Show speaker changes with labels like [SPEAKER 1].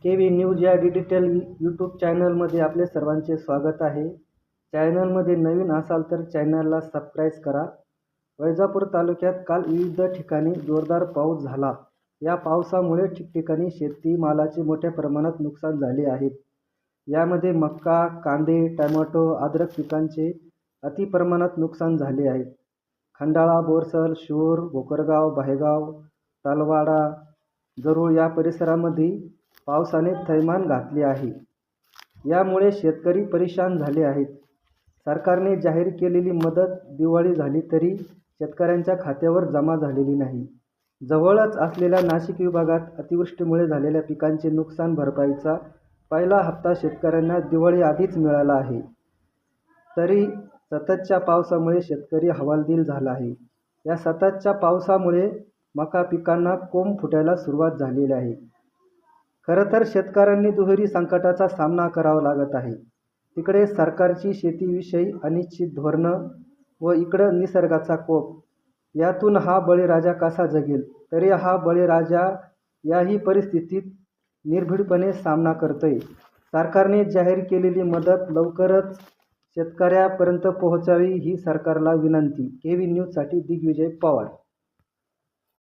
[SPEAKER 1] K V news या digital YouTube चॅनलमध्ये आपले सर्वांचे स्वागत आहे. चॅनलमध्ये नवीन असाल तर चॅनलला सबस्क्राईब करा. वैजापूर तालुक्यात काल विविध ठिकाणी जोरदार पाऊस झाला. या पावसामुळे ठिकठिकाणी शेतीमालाचे मोठ्या प्रमाणात नुकसान झाले आहे. यामध्ये मका, कांदे, टोमॅटो, अद्रक पिकांचे अतिप्रमाणात नुकसान झाले आहे. खंडाळा, बोरसर, शिरूर, भोकरगाव, भायगाव, तलवाडा, जरूळ या परिसरामध्ये पावसाने थैमान घातले आहे. यामुळे शेतकरी परेशान झाले आहेत. सरकारने जाहीर केलेली मदत दिवाळी झाली तरी शेतकऱ्यांच्या खात्यावर जमा झालेली नाही. जवळच असलेल्या नाशिक विभागात अतिवृष्टीमुळे झालेल्या पिकांचे नुकसान भरपाईचा पहिला हप्ता शेतकऱ्यांना दिवाळी आधीच मिळाला आहे. तरी सततच्या पावसामुळे शेतकरी हवालदिल झाला आहे. या सततच्या पावसामुळे मका पिकांना कोंब फुटायला सुरुवात झालेली आहे. खरं तर शेतकऱ्यांनी दुहेरी संकटाचा सामना करावा लागत आहे. तिकडे सरकारची शेतीविषयी अनिश्चित धोरणं व इकडं निसर्गाचा कोप. यातून हा बळीराजा कसा जगेल? तरी हा बळीराजा याही परिस्थितीत निर्भीडपणे सामना करतोय. सरकारने जाहीर केलेली मदत लवकरच शेतकऱ्यापर्यंत पोहोचावी ही सरकारला विनंती. के व्ही न्यूजसाठी दिग्विजय पवार.